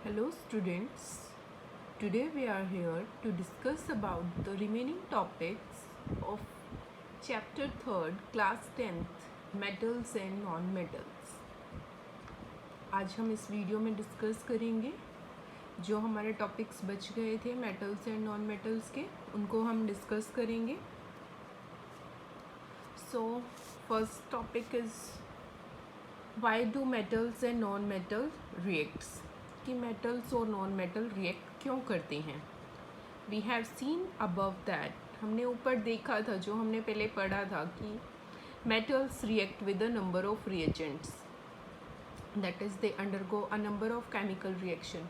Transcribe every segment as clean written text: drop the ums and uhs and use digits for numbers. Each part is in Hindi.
Hello students, today we are here to discuss about the remaining topics of chapter 3rd class 10th metals and non-metals। आज हम इस वीडियो में डिस्कस करेंगे जो हमारे टॉपिक्स बच गए थे मेटल्स एंड नॉन मेटल्स के, उनको हम डिस्कस करेंगे। So first topic is why do metals and non metal reacts, कि मेटल्स और नॉन मेटल रिएक्ट क्यों करते हैं। We have seen above that, हमने ऊपर देखा था, जो हमने पहले पढ़ा था कि metals react with a number of reagents, that is they undergo a number of chemical reaction,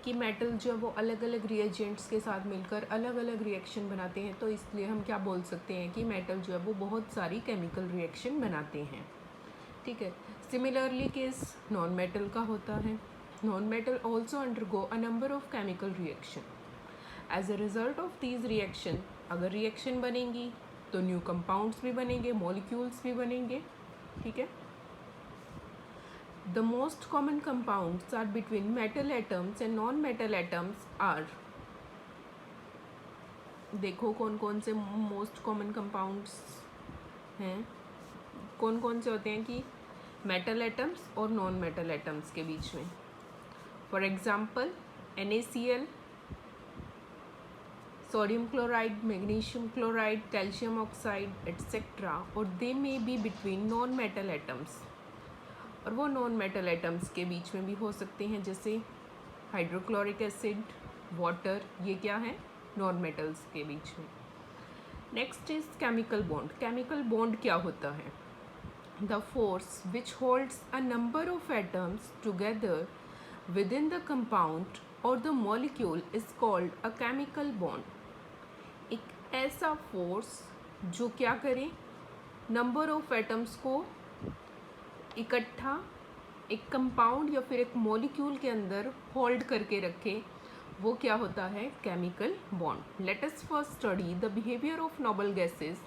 कि मेटल जो है वो अलग अलग रिएजेंट्स के साथ मिलकर अलग अलग रिएक्शन बनाते हैं। तो इसलिए हम क्या बोल सकते हैं कि मेटल जो है वो बहुत सारी केमिकल रिएक्शन बनाते हैं। ठीक है, सिमिलरली केस नॉन मेटल का होता है। Non-metal also undergo a number of chemical reaction. As a result of these reaction, अगर reaction बनेंगी तो new compounds भी बनेंगे, molecules भी बनेंगे। ठीक है, The most common compounds are between metal atoms and non-metal atoms are, देखो कौन कौन से most common compounds हैं, कौन कौन से होते हैं कि metal atoms और non-metal atoms के बीच में। For example, NaCl, sodium chloride, magnesium chloride, calcium oxide, etc. और they may be between non-metal atoms, और वो non-metal atoms के बीच में भी हो सकते हैं, जैसे हाइड्रोक्लोरिक एसिड, वाटर, ये क्या है non-metals के बीच में। Next is chemical bond. Chemical bond क्या होता है? The force which holds a number of atoms together within the compound or the molecule is called a chemical bond। एक ऐसा फोर्स जो क्या करे, नंबर ऑफ एटम्स को इकट्ठा एक कंपाउंड या फिर एक मॉलिक्यूल के अंदर होल्ड करके रखे, वो क्या होता है? Chemical bond. Let us first study the behaviour of noble gases.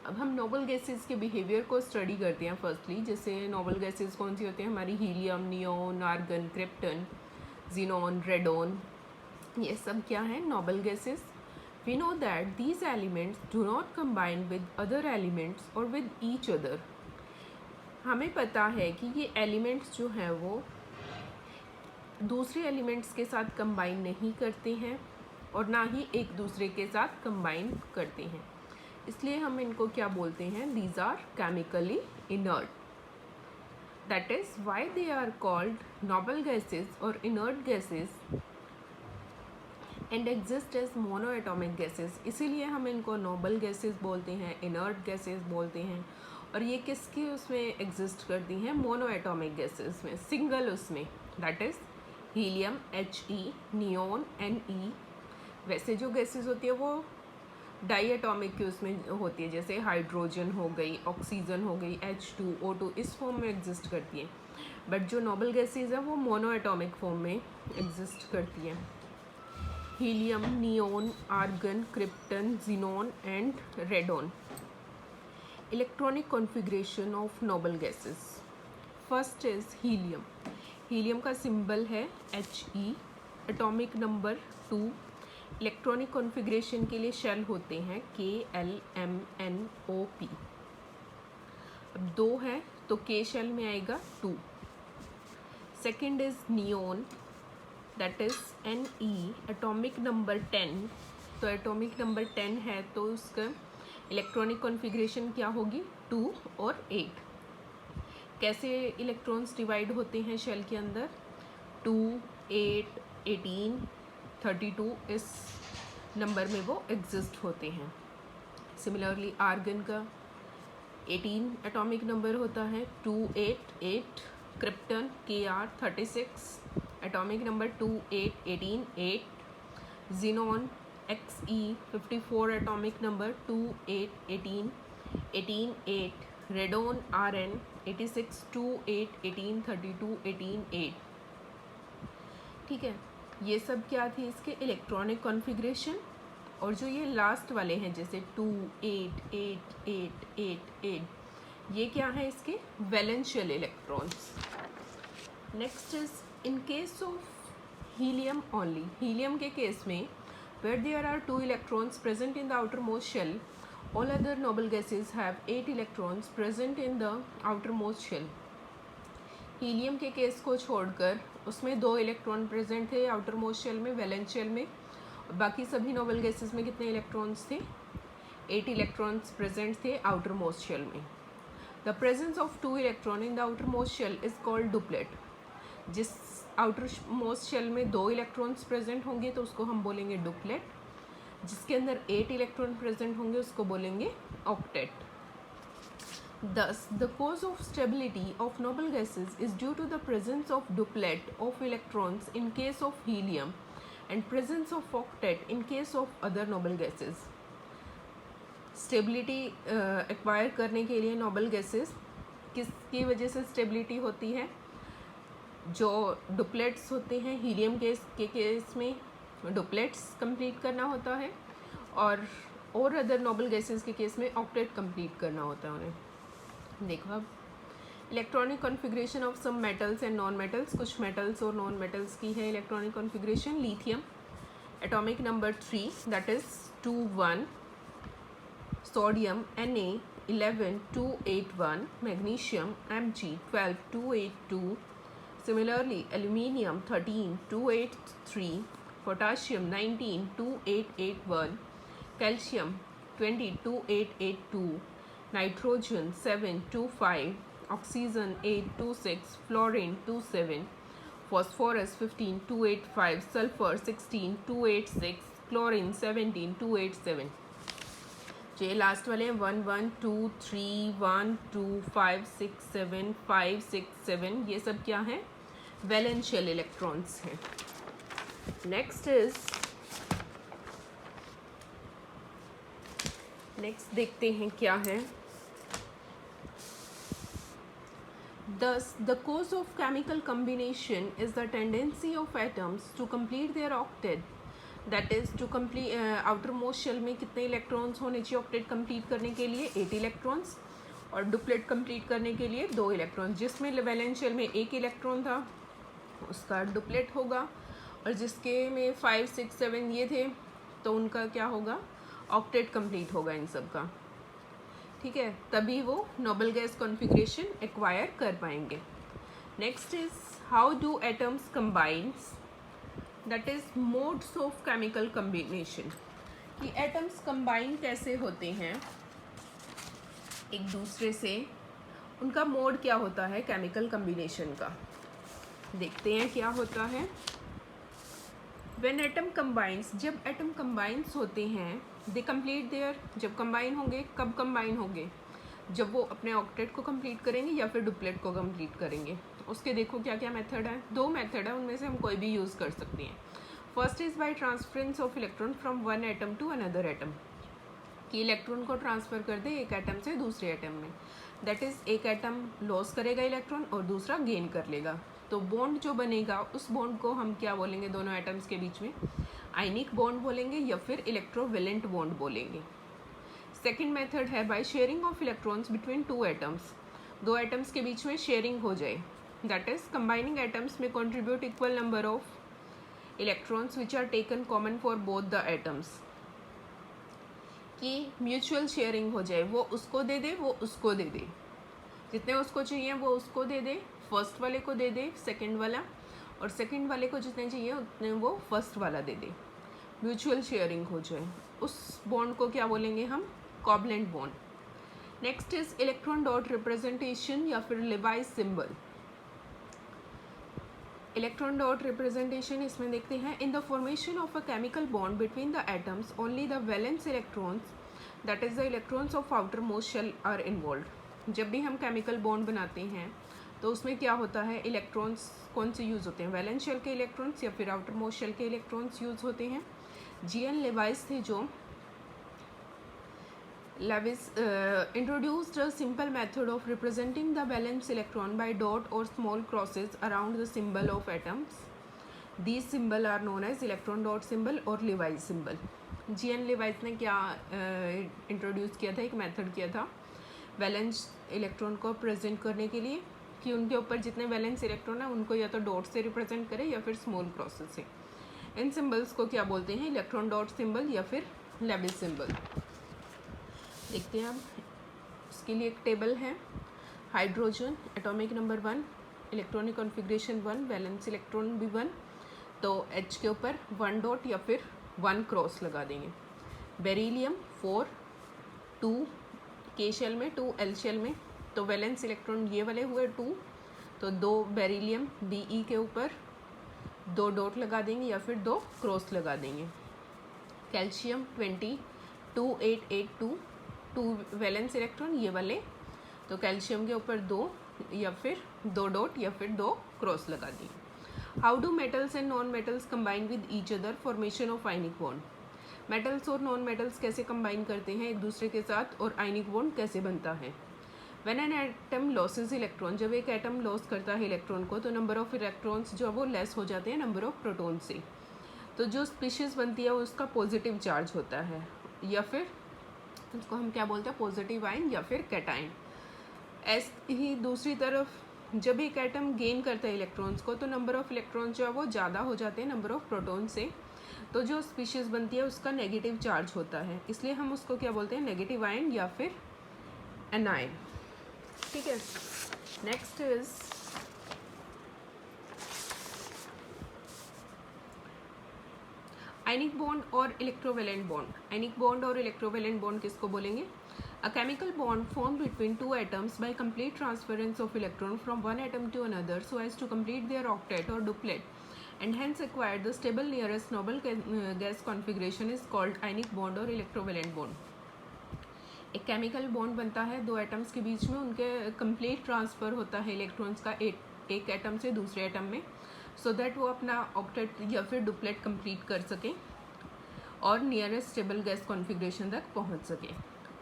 अब हम नोबल गैसेस के बिहेवियर को स्टडी करते हैं फर्स्टली। जैसे नोबल गैसेस कौन सी होती हैं हमारी? Helium, neon, argon, krypton, xenon, radon, ये सब क्या है? Noble gases. We know that these elements do not combine with other elements और विद ईच अदर। हमें पता है कि ये एलिमेंट्स जो हैं वो दूसरे एलिमेंट्स के साथ कंबाइन नहीं करते हैं और ना ही एक दूसरे के साथ कंबाइन करते हैं, इसलिए हम इनको क्या बोलते हैं? These are chemically inert. That is why they are called noble gases और inert gases and exist as mono atomic gases. इसीलिए हम इनको नोबल गैसेस बोलते हैं, इनर्ट गैसेस बोलते हैं। और ये किसके उसमें एग्जिस्ट करती हैं? मोनो एटॉमिक गैसेस में, सिंगल उसमें, that is helium He, neon Ne। वैसे जो गैसेस होती है वो डाई एटॉमिक की उसमें होती है, जैसे हाइड्रोजन हो गई, ऑक्सीजन हो गई, H2O2, इस फॉर्म में एग्जिस्ट करती है। बट जो नोबल गैसेस है वो मोनो एटॉमिक फॉर्म में एग्जिस्ट करती है। Helium, neon, argon, krypton, xenon and radon. Electronic configuration of noble gases. First is helium. Helium का सिंबल है He, atomic number 2। Electronic configuration के लिए शेल होते हैं KLMNOP। अब 2 है तो K शेल में आएगा 2। Second is neon, that is Ne, atomic number 10। तो एटॉमिक नंबर 10 है तो उसका इलेक्ट्रॉनिक कॉन्फ़िगरेशन क्या होगी? 2 और 8। कैसे इलेक्ट्रॉन्स डिवाइड होते हैं शेल के अंदर? 2, 8, 18, 32, इस नंबर में वो एग्जिस्ट होते हैं। सिमिलरली आर्गन का 18 एटॉमिक नंबर होता है, 2, 8, 8। Krypton Kr 36, atomic number 2, 8, 18, 8। Xenon Xe 54, atomic number 2, 8, 18, 18, 8। Radon Rn 86, 2, 8, 18, 32, 18, 8। ठीक है, ये सब क्या थी? इसके इलेक्ट्रॉनिक कॉन्फ़िगरेशन। और जो ये लास्ट वाले हैं जैसे 2, 8, 8, 8, 8, 8, ये क्या है? इसके valential electrons. Next is in case of helium only, helium के केस में where there are 2 electrons present in the outermost shell, all other noble gases have 8 electrons present in the outermost shell. Helium के केस को छोड़कर उसमें 2 इलेक्ट्रॉन प्रेजेंट थे आउटरमोस्ट शेल में, वैलेंस शेल में. बाकी सभी नोबल गैसेस में कितने इलेक्ट्रॉन्स थे? 8 इलेक्ट्रॉन्स प्रेजेंट थे आउटरमोस्ट शेल में. The presence of 2 electron in the outermost shell is called duplet. जिस आउटर मोस्ट शेल में 2 इलेक्ट्रॉन्स प्रेजेंट होंगे तो उसको हम बोलेंगे डुप्लेट. जिसके अंदर 8 इलेक्ट्रॉन प्रेजेंट होंगे उसको बोलेंगे octet. Thus, the cause of stability of noble gases is due to the presence of duplet of electrons in case of helium and presence of octet in case of other noble gases. Stability acquire करने के लिए नोबल गैसेस किसकी वजह से स्टेबिलिटी होती है? जो डुप्लेट्स होते हैं, हीलियम के केस में डुप्लेट्स कंप्लीट करना होता है और अदर नोबल गैसेस के केस में ऑक्टेट कंप्लीट करना होता है उन्हें. देखो अब electronic configuration of some metals and non metals. कुछ मेटल्स और नॉन मेटल्स की है electronic configuration. Lithium atomic number 3 that is 2 1. Sodium Na 11 281. Magnesium Mg 12 282. Similarly, aluminium 13 283. Potassium 19 2881. Calcium 20 2882. Nitrogen 725. Oxygen 826. Fluorine 27. Phosphorus 15 285. Sulfur 16 286. Chlorine 17 287. ये लास्ट वाले हैं 1 1 2 3 1 2 5 6 7 5 6 7. ये सब क्या है? वैलेंस शेल इलेक्ट्रॉन्स हैं. नेक्स्ट देखते हैं क्या है. Thus, the cause of chemical combination is the tendency of atoms to complete their octet. That is to complete outermost shell में कितने इलेक्ट्रॉन्स होने चाहिए ऑक्टेट कंप्लीट करने के लिए? 8 इलेक्ट्रॉन्स. और डुप्लेट कंप्लीट करने के लिए 2 इलेक्ट्रॉन्स. जिसमें वैलेंस शेल में 1 इलेक्ट्रॉन था उसका डुप्लेट होगा, और जिसके में 5 6 7 ये थे तो उनका क्या होगा? ऑक्टेट कंप्लीट होगा इन सब का. ठीक है, तभी वो नोबल गैस कॉन्फ़िगरेशन एक्वायर कर पाएंगे. Next is how do atoms combines. That is modes of chemical combination. कि एटम्स कंबाइन कैसे होते हैं एक दूसरे से, उनका मोड क्या होता है केमिकल कम्बिनेशन का. देखते हैं क्या होता है. व्हेन एटम कंबाइंस, जब एटम कंबाइंस होते हैं, दे कंप्लीट देयर. जब कंबाइन होंगे, कब कंबाइन होंगे? जब वो अपने ऑक्टेट को कंप्लीट करेंगे या फिर डुप्लेट को कंप्लीट करेंगे. उसके देखो क्या क्या मेथड है. 2 मेथड है, उनमें से हम कोई भी यूज़ कर सकते हैं. First is by transference of electron from one atom to another atom. कि इलेक्ट्रॉन को ट्रांसफ़र कर दे एक एटम से दूसरे एटम में. दैट इज़ एक एटम लॉस करेगा इलेक्ट्रॉन और दूसरा गेन कर लेगा. तो बॉन्ड जो बनेगा उस बॉन्ड को हम क्या बोलेंगे? दोनों एटम्स के बीच में आयनिक बॉन्ड बोलेंगे या फिर इलेक्ट्रोवेलेंट बॉन्ड बोलेंगे. सेकेंड मेथड है by sharing of electrons between 2 atoms. 2 atoms के बीच में शेयरिंग हो जाए. दैट इज कंबाइनिंग एटम्स में contribute equal number of electrons which are taken common for both the atoms. कि म्यूचुअल शेयरिंग हो जाए. वो उसको दे दे, वो उसको दे दे. जितने उसको चाहिए वो उसको दे दे, फर्स्ट वाले को दे दे सेकंड वाला, और सेकंड वाले को जितने चाहिए उतने वो फर्स्ट वाला दे दे. म्यूचुअल शेयरिंग हो जाए. उस बॉन्ड को क्या बोलेंगे हम? Covalent bond. Next is electron dot representation या फिर Lewis symbol. Electron dot representation इसमें देखते हैं. In the formation of a chemical bond between the atoms only the valence electrons that is the electrons of outer most shell are involve. जब भी हम केमिकल बॉन्ड बनाते हैं तो उसमें क्या होता है? इलेक्ट्रॉन्स कौन से यूज़ होते हैं? वैलेंस शेल के इलेक्ट्रॉन्स या फिर आउटर मोस्ट शेल के इलेक्ट्रॉन्स यूज़ होते हैं. G.N. लेवाइस थे जो Lewis introduced a simple method of representing the valence electron by dot or small crosses around the symbol of atoms. These symbol are known as electron dot symbol or Lewis symbol. G.N. Levi's ने क्या इंट्रोड्यूस किया था? एक मेथड किया था वैलेंस इलेक्ट्रॉन को प्रेजेंट करने के लिए कि उनके ऊपर जितने वैलेंस इलेक्ट्रॉन है उनको या तो डॉट से रिप्रेजेंट करें या फिर स्मॉल क्रॉसेस से। इन सिंबल्स को क्या बोलते हैं? इलेक्ट्रॉन डॉट सिंबल या फिर लेबिस सिंबल। देखते हैं अब इसके लिए एक टेबल है। Hydrogen atomic number 1, electronic configuration 1, valence electron भी 1, तो H के ऊपर 1 डॉट या फिर 1 क्रॉस लगा देंगे। बेरिलियम 4, 2 K शेल में, 2 L शेल में, तो वैलेंस इलेक्ट्रॉन ये वाले हुए 2, तो 2 बेरिलियम Be के ऊपर 2 डॉट लगा देंगे या फिर 2 क्रॉस लगा देंगे। कैल्शियम 20, 2 8 8 2, 2 वैलेंस इलेक्ट्रॉन ये वाले, तो कैल्शियम के ऊपर 2 या फिर 2 डॉट या फिर 2 क्रॉस लगा दिए। How do metals and non metals combine with each other? Formation of ionic bond. Metals और नॉन मेटल्स कैसे कंबाइन करते हैं एक दूसरे के साथ, और आयनिक बॉन्ड कैसे बनता है? When an atom losses electron, जब एक एटम लॉस करता है इलेक्ट्रॉन को, तो नंबर ऑफ इलेक्ट्रॉन्स जो वो लेस हो जाते हैं नंबर ऑफ प्रोटॉन से। तो जो स्पीशीज़ बनती है उसका पॉजिटिव चार्ज होता है, या फिर उसको हम क्या बोलते हैं? पॉजिटिव आयन या फिर कैटायन। ऐसे ही दूसरी तरफ जब एक एटम गेन करता है इलेक्ट्रॉन्स को, तो नंबर ऑफ इलेक्ट्रॉन्स जो है वो ज़्यादा हो जाते हैं नंबर ऑफ प्रोटॉन से, तो जो स्पीशीज़ बनती है उसका नेगेटिव चार्ज होता है, इसलिए हम उसको क्या बोलते हैं? नेगेटिव आयन या फिर एनायन। ठीक है। नेक्स्ट इज आयनिक बॉन्ड और इलेक्ट्रोवेलेंट बॉन्ड। आयनिक बॉन्ड और इलेक्ट्रोवेलेंट बॉन्ड किसको बोलेंगे? A chemical bond formed between two atoms by complete transference of electron from one atom to another so as to complete their octet or duplet and hence acquire the stable nearest noble gas configuration is called ionic bond or electrovalent bond। एक केमिकल बॉन्ड बनता है दो एटम्स के बीच में, उनके कंप्लीट ट्रांसफ़र होता है इलेक्ट्रॉन्स का एक एटम से दूसरे एटम में, सो दैट वो अपना ऑक्टेट या फिर डुप्लेट कंप्लीट कर सकें और नियरेस्ट स्टेबल गैस कॉन्फ़िगरेशन तक पहुंच सके।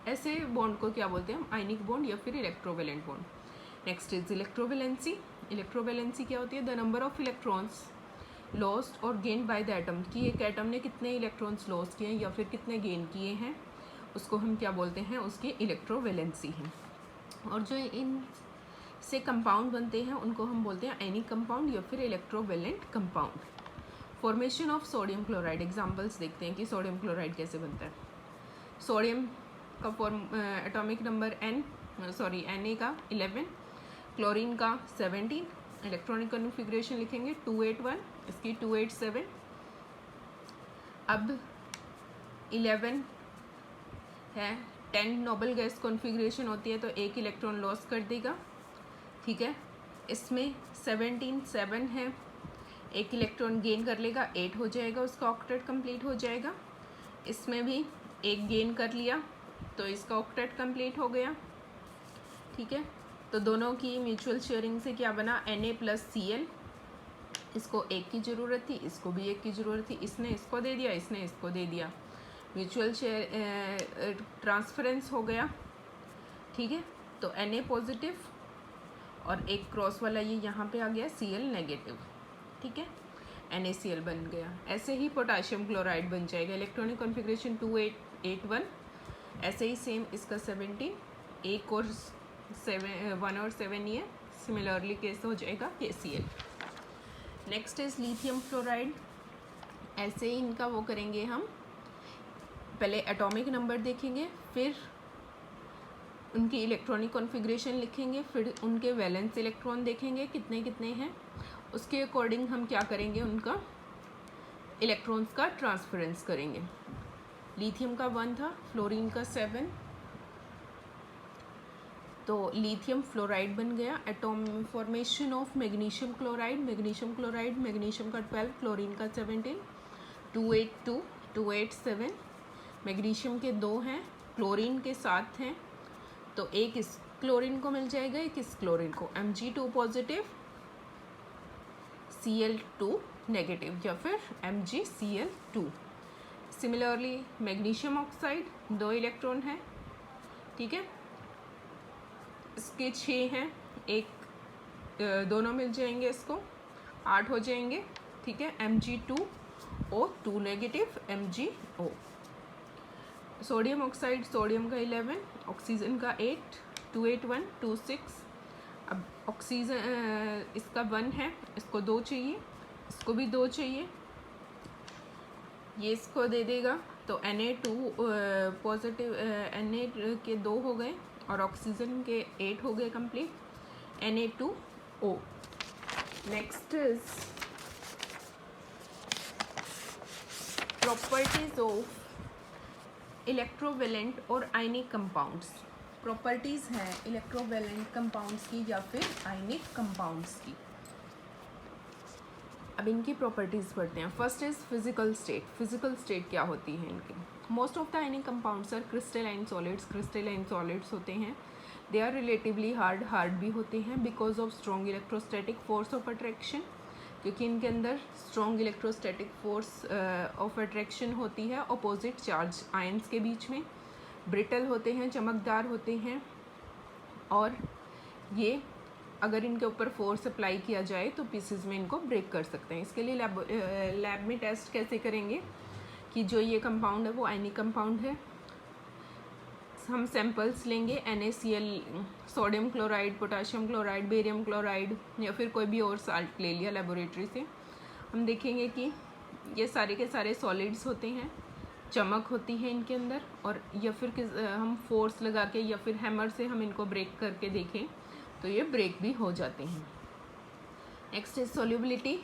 ऐसे बॉन्ड को क्या बोलते हैं हम? आयनिक बॉन्ड या फिर electrovalent bond. Next is electrovalency. Electrovalency क्या होती है? The number of electrons lost और गेन बाय द एटम, कि एक एटम ने कितने इलेक्ट्रॉन्स लॉस किए हैं या फिर कितने गेन किए हैं, उसको हम क्या बोलते हैं? उसकी इलेक्ट्रोवेलेंसी है। और जो इन से कंपाउंड बनते हैं उनको हम बोलते हैं आयनिक कंपाउंड या फिर electrovalent compound. Formation of sodium chloride. Examples देखते हैं कि सोडियम क्लोराइड कैसे बनता है। सोडियम का एटॉमिक नंबर Na का 11, क्लोरीन का 17, इलेक्ट्रॉनिक कॉन्फ़िगरेशन लिखेंगे 281, इसकी 287। अब 11 है, 10 नोबल गैस कॉन्फ़िगरेशन होती है तो एक इलेक्ट्रॉन लॉस कर देगा। ठीक है। इसमें 17 7 है, एक इलेक्ट्रॉन गेन कर लेगा, 8 हो जाएगा, उसका ऑक्टेट कंप्लीट हो जाएगा। इसमें भी एक गेन कर लिया तो इसका ऑक्टेट कंप्लीट हो गया। ठीक है। तो दोनों की म्यूचुअल शेयरिंग से क्या बना? Na plus Cl। इसको एक की ज़रूरत थी, इसको भी एक की ज़रूरत थी, इसने इसको दे दिया, इसने इसको दे दिया, म्यूचुअल शेयर ट्रांसफरेंस हो गया। ठीक है। तो Na पॉजिटिव और एक क्रॉस वाला ये यहाँ पे आ गया Cl नेगेटिव। ठीक है। NaCl बन गया। ऐसे ही पोटाशियम क्लोराइड बन जाएगा, इलेक्ट्रॉनिक कॉन्फ़िगरेशन 2881। ऐसे ही सेम इसका 17, एक और 1 और 7 ये सिमिलरली केस हो जाएगा KCl। Next is lithium fluoride. ऐसे ही इनका वो करेंगे हम, पहले एटॉमिक नंबर देखेंगे, फिर उनकी इलेक्ट्रॉनिक कॉन्फ़िगरेशन लिखेंगे, फिर उनके वैलेंस इलेक्ट्रॉन देखेंगे कितने कितने हैं, उसके अकॉर्डिंग हम क्या करेंगे? उनका इलेक्ट्रॉन्स का ट्रांसफरेंस करेंगे। लिथियम का 1 था, फ्लोरीन का 7, तो लिथियम फ्लोराइड बन गया। Atom formation of magnesium chloride. Magnesium chloride, magnesium का 12, क्लोरीन का 17, 282 287। मैग्नीशियम के 2 हैं, क्लोरीन के 7 हैं, तो एक इस क्लोरीन को मिल जाएगा, एक इस क्लोरीन को। Mg2 पॉजिटिव, Cl2 नेगेटिव या फिर MgCl2। Similarly magnesium oxide 2 electron है। ठीक है। इसके 6 हैं, एक दोनों मिल जाएंगे, इसको 8 हो जाएंगे। ठीक है। Mg2O2 negative, MgO। Sodium oxide, sodium का 11, ऑक्सीजन का 8, 281 26। अब ऑक्सीजन इसका 1 है, इसको 2 चाहिए, इसको भी 2 चाहिए, ये इसको दे देगा तो Na2 पॉजिटिव Na के 2 हो गए और ऑक्सीजन के 8 हो गए complete, Na2O। Next is properties of electrovalent और आयनिक कंपाउंड्स। प्रॉपर्टीज़ हैं इलेक्ट्रोवेलेंट कंपाउंड्स की या फिर आयनिक कंपाउंड्स की। अब इनकी प्रॉपर्टीज़ पढ़ते हैं। First is physical state. Physical state क्या होती है इनकी? Most of the ionic compounds are crystalline solids. Crystalline solids होते हैं। दे आर रिलेटिवली हार्ड भी होते हैं because of strong electrostatic force of attraction, क्योंकि इनके अंदर strong electrostatic force of attraction होती है अपोजिट चार्ज आयंस के बीच में। ब्रिटल होते हैं, चमकदार होते हैं, और ये अगर इनके ऊपर फोर्स अप्लाई किया जाए तो पीसेस में इनको ब्रेक कर सकते हैं। इसके लिए लैब में टेस्ट कैसे करेंगे कि जो ये कंपाउंड है वो आयनिक कंपाउंड है। हम सैंपल्स लेंगे NaCl, sodium chloride, potassium chloride, barium chloride या फिर कोई भी और साल्ट ले लिया लेबोरेटरी से। हम देखेंगे कि ये सारे के सारे सॉलिड्स होते हैं, चमक होती है इनके अंदर, और या फिर हम फोर्स लगा के या फिर हैमर से हम इनको ब्रेक करके देखें तो ये ब्रेक भी हो जाते हैं। Next is solubility.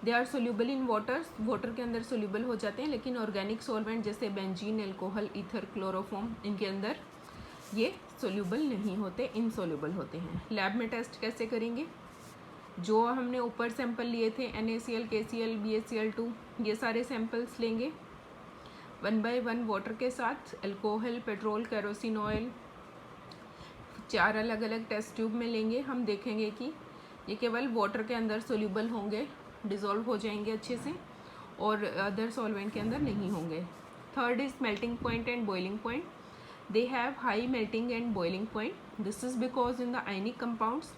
They are soluble in water. Water के अंदर सोल्यूबल हो जाते हैं, लेकिन ऑर्गेनिक सॉल्वेंट जैसे बेंजीन, एल्कोहल, ईथर, क्लोरोफॉर्म इनके अंदर ये सोल्यूबल नहीं होते, इनसोल्यूबल होते हैं। लैब में टेस्ट कैसे करेंगे? जो हमने ऊपर सैंपल लिए थे NaCl, KCl, BaCl2, ये सारे सैंपल्स लेंगे 1 by 1 वाटर के साथ, अल्कोहल, पेट्रोल, केरोसिन ऑयल, 4 अलग अलग टेस्ट ट्यूब में लेंगे। हम देखेंगे कि ये केवल वाटर के अंदर सोल्यूबल होंगे, डिज़ोल्व हो जाएंगे अच्छे से, और अदर सॉल्वेंट के अंदर नहीं होंगे। Third is melting point and boiling point. They have high melting and boiling point. This is because in the ionic compounds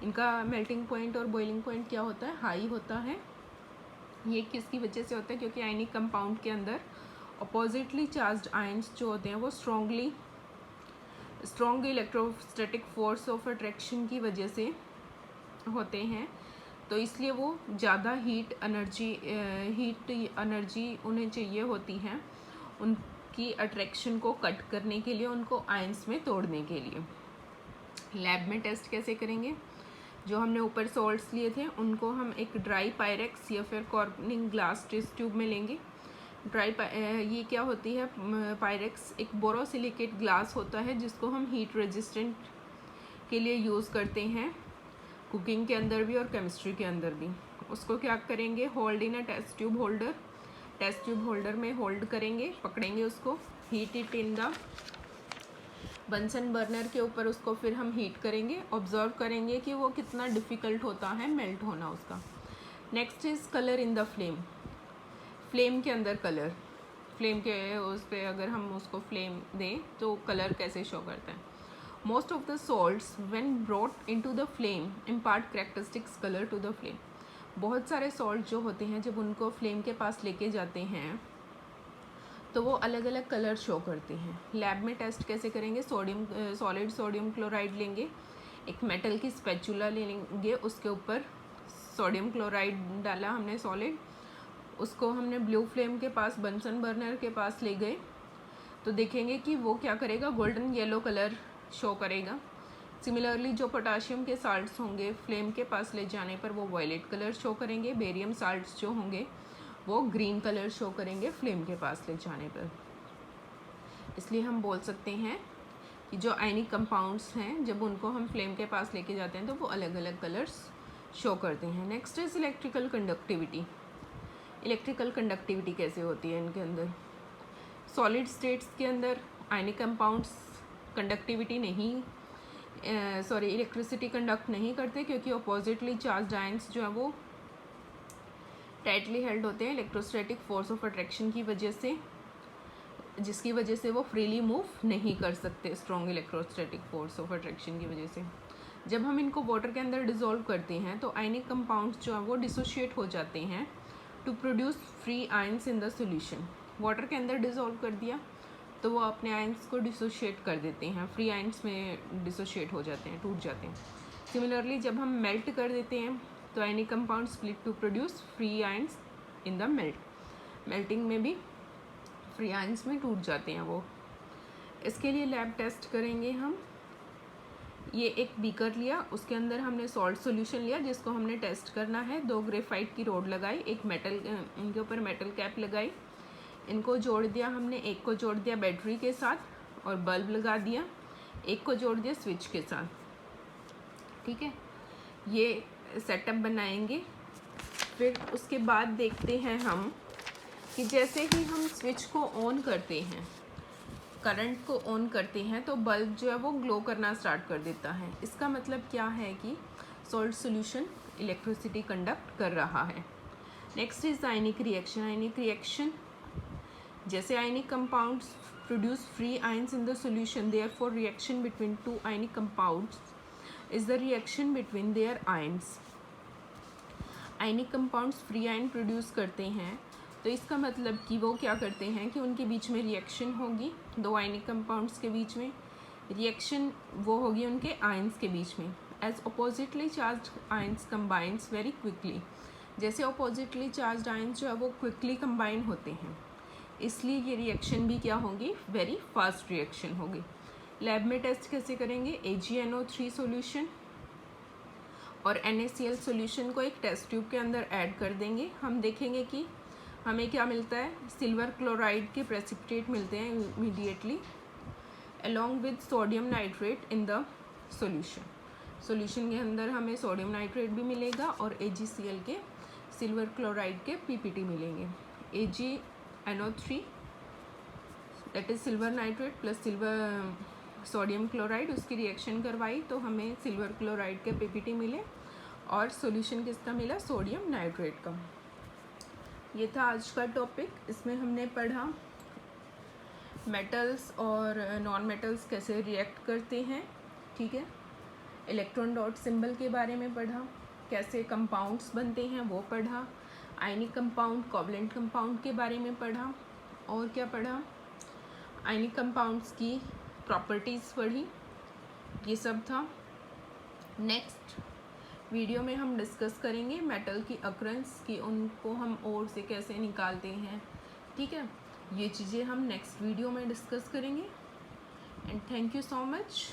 इनका मेल्टिंग पॉइंट और बॉइलिंग पॉइंट क्या होता है? हाई होता है। ये किसकी वजह से होता है? क्योंकि आयनिक कंपाउंड के अंदर अपोजिटली चार्ज्ड आयंस जो होते हैं वो strong electrostatic force of attraction की वजह से होते हैं, तो इसलिए वो ज़्यादा हीट एनर्जी उन्हें चाहिए होती है उनकी अट्रैक्शन को कट करने के लिए, उनको आयंस में तोड़ने के लिए। लैब में टेस्ट कैसे करेंगे? जो हमने ऊपर सॉल्ट्स लिए थे उनको हम एक ड्राई पायरेक्स या फिर कॉर्निंग ग्लास टेस्ट ट्यूब में लेंगे। ये क्या होती है? पायरेक्स एक बोरोसिलिकेट ग्लास होता है जिसको हम हीट रेजिस्टेंट के लिए यूज़ करते हैं, कुकिंग के अंदर भी और केमिस्ट्री के अंदर भी। उसको क्या करेंगे? Hold in a test tube holder. Test tube holder में होल्ड करेंगे, पकड़ेंगे उसको, heat it in the Bunsen burner के ऊपर उसको फिर हम हीट करेंगे, ऑब्जर्व करेंगे कि वो कितना डिफ़िकल्ट होता है मेल्ट होना उसका। Next is colour in the flame. Flame के अंदर कलर, फ्लेम के उस पर अगर हम उसको फ्लेम दें तो कलर कैसे शो करता है? Most of the salts when brought into the flame impart characteristics colour to the flame. बहुत सारे सॉल्ट जो होते हैं जब उनको फ्लेम के पास लेके जाते हैं तो वो अलग अलग कलर शो करते हैं। लैब में टेस्ट कैसे करेंगे? सॉलिड सोडियम क्लोराइड लेंगे, एक मेटल की स्पैचुला लेंगे, उसके ऊपर सोडियम क्लोराइड डाला हमने सॉलिड, उसको हमने ब्लू फ्लेम के पास बंसन बर्नर के पास ले गए तो देखेंगे कि वो क्या करेगा? गोल्डन येलो कलर शो करेगा। सिमिलरली जो पोटाशियम के साल्ट्स होंगे फ्लेम के पास ले जाने पर वो वायलेट कलर शो करेंगे। बेरियम साल्ट्स जो होंगे वो ग्रीन कलर शो करेंगे फ्लेम के पास ले जाने पर। इसलिए हम बोल सकते हैं कि जो आयनिक कंपाउंड्स हैं जब उनको हम फ्लेम के पास लेके जाते हैं तो वो अलग अलग कलर्स शो करते हैं। Next is electrical conductivity. Electrical conductivity कैसे होती है इनके अंदर? सॉलिड स्टेट्स के अंदर आयनिक कंपाउंड्स कंडक्टिविटी नहीं इलेक्ट्रिसिटी कंडक्ट नहीं करते, क्योंकि अपोजिटली चार्ज आयंस जो है वो टाइटली हेल्ड होते हैं इलेक्ट्रोस्टैटिक फोर्स ऑफ अट्रैक्शन की वजह से, जिसकी वजह से वो फ्रीली मूव नहीं कर सकते strong electrostatic force of attraction की वजह से। जब हम इनको वाटर के अंदर डिज़ोल्व करते हैं तो आयनिक कंपाउंड्स जो है वो डिसोशिएट हो जाते हैं to produce free ions in the solution. Water के अंदर डिज़ोल्व कर दिया तो वो अपने आयंस को डिसोशिएट कर देते हैं, फ्री आयंस में डिसोशिएट हो जाते हैं, टूट जाते हैं। सिमिलरली जब हम मेल्ट कर देते हैं तो ionic compound split to produce free ions in the melting में भी फ्री आयंस में टूट जाते हैं वो। इसके लिए लैब टेस्ट करेंगे हम। ये एक बीकर लिया, उसके अंदर हमने सॉल्ट सॉल्यूशन लिया जिसको हमने टेस्ट करना है। 2 ग्रेफाइट की रोड लगाई, एक मेटल, इनके ऊपर मेटल कैप लगाई, इनको जोड़ दिया हमने। एक को जोड़ दिया बैटरी के साथ और बल्ब लगा दिया, एक को जोड़ दिया स्विच के साथ। ठीक है, ये सेटअप बनाएंगे। फिर उसके बाद देखते हैं हम कि जैसे ही हम स्विच को ऑन करते हैं, करंट को ऑन करते हैं, तो बल्ब जो है वो ग्लो करना स्टार्ट कर देता है। इसका मतलब क्या है कि सॉल्ट सॉल्यूशन इलेक्ट्रिसिटी कंडक्ट कर रहा है। Next is ionic reaction. Ionic reaction, जैसे ionic compounds produce free ions in the solution, therefore reaction between two ionic compounds is the reaction between their ions. Ionic compounds free ion produce करते हैं, तो इसका मतलब कि वो क्या करते हैं कि उनके बीच में रिएक्शन होगी, 2 आयनिक कंपाउंड्स के बीच में रिएक्शन वो होगी उनके आयंस के बीच में। As oppositely charge ions combines very quickly, जैसे अपोजिटली चार्ज आयंस जो है वो क्विकली कंबाइन होते हैं, इसलिए ये रिएक्शन भी क्या होगी, वेरी फास्ट रिएक्शन होगी। लैब में टेस्ट कैसे करेंगे, AgNO3 सॉल्यूशन और NaCl सॉल्यूशन को एक टेस्ट ट्यूब के अंदर ऐड कर देंगे। हम देखेंगे कि हमें क्या मिलता है, सिल्वर क्लोराइड के प्रेसिपिटेट मिलते हैं immediately along with sodium nitrate in the solution. Solution के अंदर हमें सोडियम नाइट्रेट भी मिलेगा और AgCl के सिल्वर क्लोराइड के PPT मिलेंगे। AgNO3 that is silver nitrate plus silver sodium chloride, उसकी रिएक्शन करवाई तो हमें सिल्वर क्लोराइड के PPT मिले और सॉल्यूशन किसका मिला, सोडियम नाइट्रेट का। ये था आज का टॉपिक। इसमें हमने पढ़ा मेटल्स और नॉन मेटल्स कैसे रिएक्ट करते हैं। ठीक है, इलेक्ट्रॉन डॉट सिंबल के बारे में पढ़ा, कैसे कंपाउंड्स बनते हैं वो पढ़ा, आयनिक कंपाउंड कोवलेंट कंपाउंड के बारे में पढ़ा, और क्या पढ़ा, आयनिक कंपाउंड्स की प्रॉपर्टीज़ पढ़ी, ये सब था। नेक्स्ट वीडियो में हम डिस्कस करेंगे मेटल की अक्ररेंस की, उनको हम ओर से कैसे निकालते हैं। ठीक है, ये चीज़ें हम नेक्स्ट वीडियो में डिस्कस करेंगे। And thank you so much.